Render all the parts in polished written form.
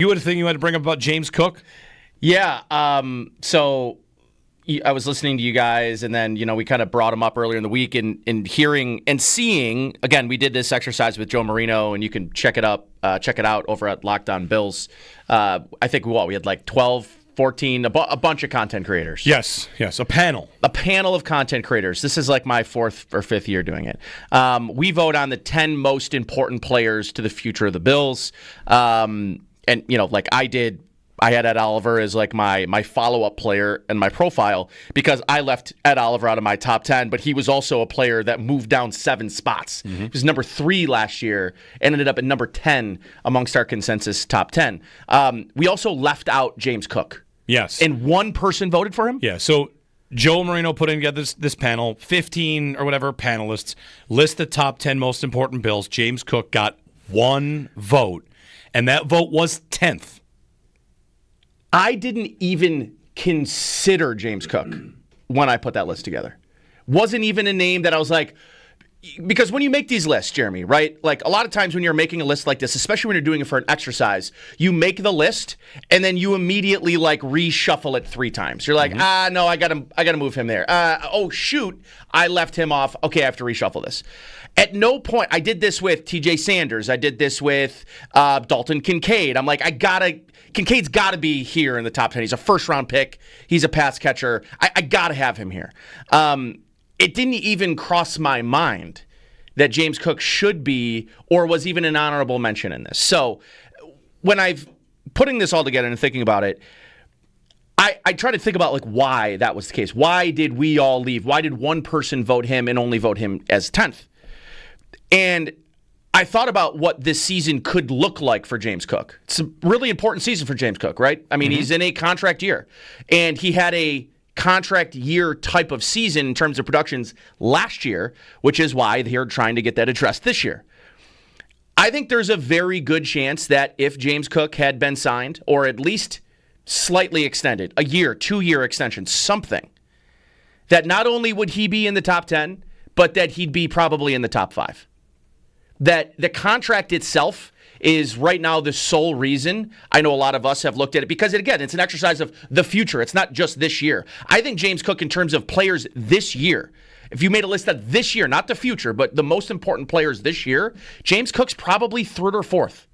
you had a thing you had to bring up about James Cook? Yeah. So I was listening to you guys, and then we kind of brought him up earlier in the week, and hearing and seeing. Again, we did this exercise with Joe Marino, and you can check it out over at Locked On Bills. I think we had like 12, 14, a bunch of content creators. Yes, a panel of content creators. This is like my fourth or fifth year doing it. We vote on the 10 most important players to the future of the Bills, and like I had Ed Oliver as like my follow-up player and my profile because I left Ed Oliver out of my top 10, but he was also a player that moved down 7 spots. He was number 3 last year and ended up at number 10 amongst our consensus top 10. We also left out James Cook. Yes. And one person voted for him? Yeah, so Joe Marino put together this panel, 15 or whatever panelists, list the top 10 most important Bills. James Cook got 1 vote, and that vote was 10th. I didn't even consider James Cook when I put that list together. Wasn't even a name that I was like, because when you make these lists, Jeremy, right? Like a lot of times when you're making a list like this, especially when you're doing it for an exercise, you make the list and then you immediately like reshuffle it 3 times. You're like, no, I gotta move him there. Oh shoot, I left him off. Okay, I have to reshuffle this. At no point, I did this with T.J. Sanders. I did this with Dalton Kincaid. I'm like, Kincaid's got to be here in the top 10. He's a first-round pick. He's a pass catcher. I got to have him here. It didn't even cross my mind that James Cook should be or was even an honorable mention in this. So when I've putting this all together and thinking about it, I try to think about like why that was the case. Why did we all leave? Why did one person vote him and only vote him as 10th? And I thought about what this season could look like for James Cook. It's a really important season for James Cook, right? I mean, he's in a contract year. And he had a contract year type of season in terms of productions last year, which is why they're trying to get that addressed this year. I think there's a very good chance that if James Cook had been signed, or at least slightly extended, a year, 2-year extension, something, that not only would he be in the top 10, but that he'd be probably in the top 5. That the contract itself is right now the sole reason I know a lot of us have looked at it because, again, it's an exercise of the future. It's not just this year. I think James Cook, in terms of players this year, if you made a list of this year, not the future, but the most important players this year, James Cook's probably 3rd or 4th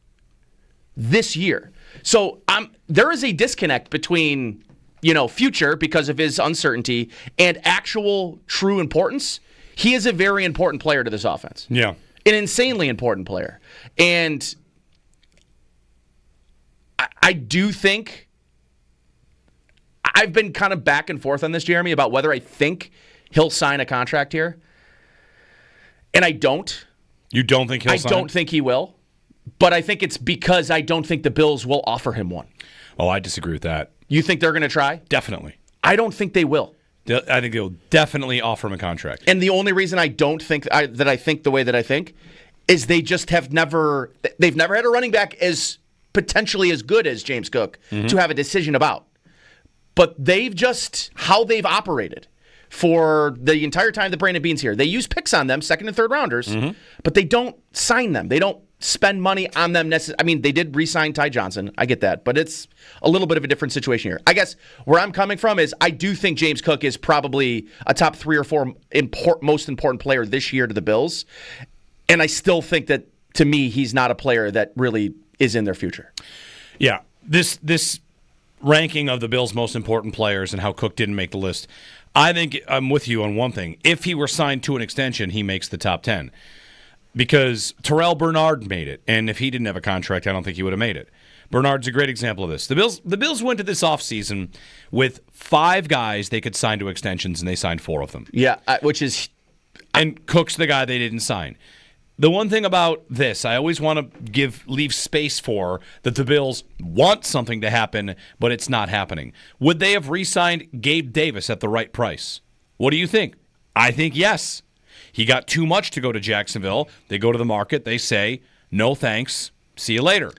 this year. So there is a disconnect between future because of his uncertainty and actual true importance. He is a very important player to this offense. Yeah. An insanely important player. And I do think I've been kind of back and forth on this, Jeremy, about whether I think he'll sign a contract here. And I don't. You don't think he'll sign? I don't think he will. But I think it's because I don't think the Bills will offer him one. Oh, I disagree with that. You think they're going to try? Definitely. I don't think they will. I think they'll definitely offer him a contract. And the only reason I don't think that I think the way that I think is they just they've never had a running back as potentially as good as James Cook to have a decision about. But how they've operated for the entire time that Brandon Beane's here. They use picks on them, 2nd and 3rd rounders, but they don't sign them. They don't spend money on them necessarily. I mean, they did re-sign Ty Johnson. I get that. But it's a little bit of a different situation here. I guess where I'm coming from is I do think James Cook is probably a top 3 or 4 most important player this year to the Bills. And I still think that, to me, he's not a player that really is in their future. Yeah. This ranking of the Bills' most important players and how Cook didn't make the list, I think I'm with you on one thing. If he were signed to an extension, he makes the top 10. Because Terrell Bernard made it, and if he didn't have a contract, I don't think he would have made it. Bernard's a great example of this. The Bills went to this offseason with 5 guys they could sign to extensions, and they signed 4 of them. Yeah, which is... And Cook's the guy they didn't sign. The one thing about this, I always want to leave space for that the Bills want something to happen, but it's not happening. Would they have re-signed Gabe Davis at the right price? What do you think? I think yes. He got too much to go to Jacksonville. They go to the market. They say, no thanks. See you later.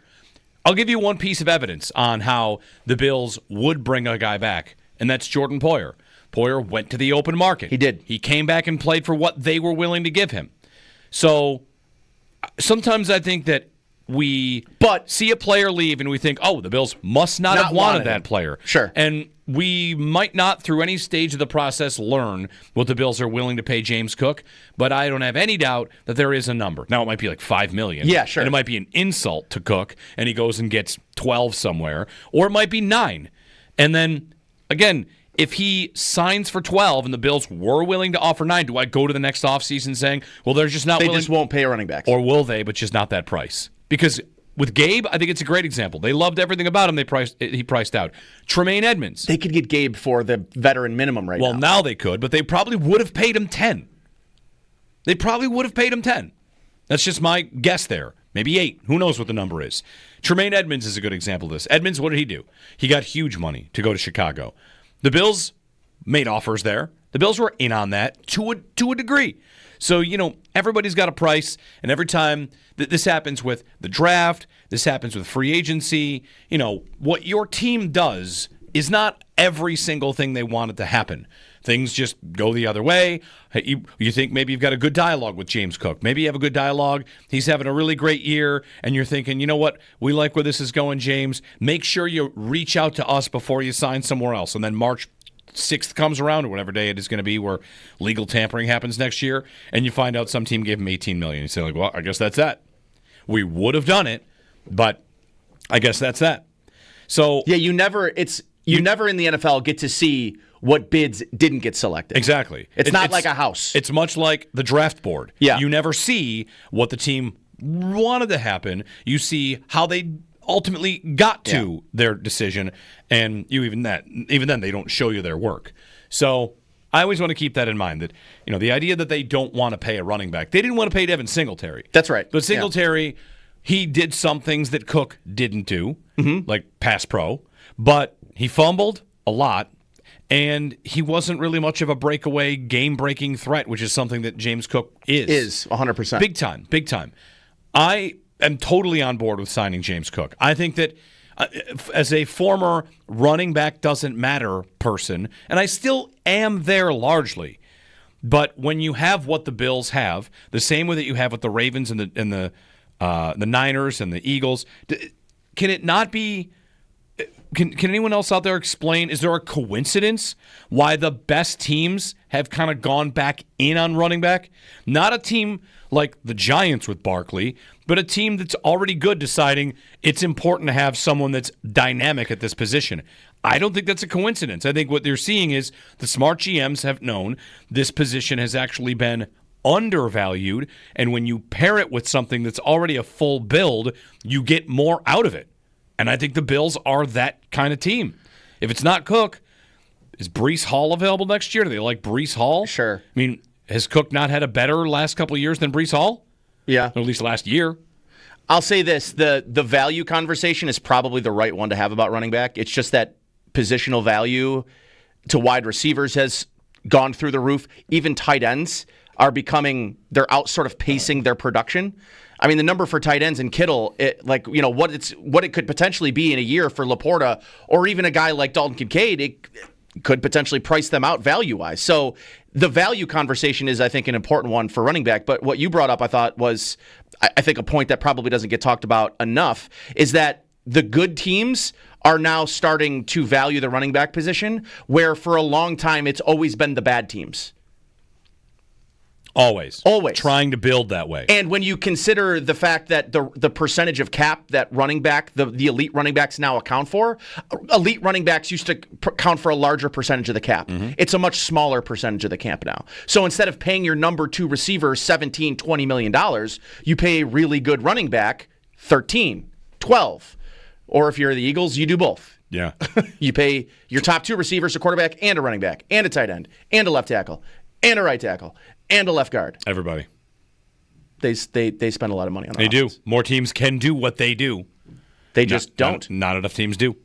I'll give you one piece of evidence on how the Bills would bring a guy back, and that's Jordan Poyer. Poyer went to the open market. He did. He came back and played for what they were willing to give him. So sometimes I think that we But see a player leave and we think, oh, the Bills must not have wanted that player. Sure. And we might not, through any stage of the process, learn what the Bills are willing to pay James Cook, but I don't have any doubt that there is a number. Now, it might be like $5 million. Yeah, sure. And it might be an insult to Cook, and he goes and gets 12 somewhere, or it might be 9. And then, again, if he signs for 12 and the Bills were willing to offer 9, do I go to the next offseason saying, well, they're just not willing? They just won't pay a running back. Or will they, but just not that price? Because with Gabe, I think it's a great example. They loved everything about him. He priced out. Tremaine Edmonds. They could get Gabe for the veteran minimum right now. Well, now they could, but they probably would have paid him 10. They probably would have paid him 10. That's just my guess there. Maybe 8. Who knows what the number is? Tremaine Edmonds is a good example of this. Edmonds, what did he do? He got huge money to go to Chicago. The Bills made offers there. The Bills were in on that to a degree. So, everybody's got a price, and every time this happens with the draft, this happens with free agency, what your team does is not every single thing they want it to happen. Things just go the other way. You think maybe you've got a good dialogue with James Cook. Maybe you have a good dialogue. He's having a really great year, and you're thinking, you know what? We like where this is going, James. Make sure you reach out to us before you sign somewhere else. And then March 6th comes around, or whatever day it is going to be, where legal tampering happens next year, and you find out some team gave him $18 million. You say, like, well, I guess that's that. We would have done it, but I guess that's that. So yeah, you never in the NFL get to see what bids didn't get selected. Exactly. It's not like a house. It's much like the draft board. Yeah. You never see what the team wanted to happen. You see how they ultimately got to their decision, and even then they don't show you their work. So I always want to keep that in mind, that the idea that they don't want to pay a running back. They didn't want to pay Devin Singletary. That's right. But Singletary, he did some things that Cook didn't do, like pass pro, but he fumbled a lot, and he wasn't really much of a breakaway, game-breaking threat, which is something that James Cook is. Is 100%. Big time. I am totally on board with signing James Cook. I think that as a former running back doesn't matter person, and I still am there largely, but when you have what the Bills have, the same way that you have with the Ravens and the Niners and the Eagles, can it not be? Can anyone else out there explain, is there a coincidence why the best teams have kind of gone back in on running back? Not a team like the Giants with Barkley, but a team that's already good deciding it's important to have someone that's dynamic at this position. I don't think that's a coincidence. I think what they're seeing is the smart GMs have known this position has actually been undervalued, and when you pair it with something that's already a full build, you get more out of it. And I think the Bills are that kind of team. If it's not Cook, is Breece Hall available next year? Do they like Breece Hall? Sure. I mean, has Cook not had a better last couple of years than Breece Hall? Yeah. Or at least last year. I'll say this. The value conversation is probably the right one to have about running back. It's just that positional value to wide receivers has gone through the roof. Even tight ends are they're out sort of pacing their production. I mean, the number for tight ends in Kittle, what it could potentially be in a year for Laporta, or even a guy like Dalton Kincaid, it could potentially price them out value-wise. So the value conversation is, I think, an important one for running back. But what you brought up, I thought, was, I think, a point that probably doesn't get talked about enough, is that the good teams are now starting to value the running back position, where for a long time it's always been the bad teams. Always. Trying to build that way. And when you consider the fact that the percentage of cap that running back, the elite running backs now account for, elite running backs used to count for a larger percentage of the cap. Mm-hmm. It's a much smaller percentage of the cap now. So instead of paying your number 2 receiver $17, $20 million, you pay a really good running back $13, $12. Or if you're the Eagles, you do both. Yeah. You pay your top 2 receivers, a quarterback and a running back, and a tight end, and a left tackle, and a right tackle, and a left guard. Everybody. They spend a lot of money on that. They do. More teams can do what they do. They just don't. Not enough teams do.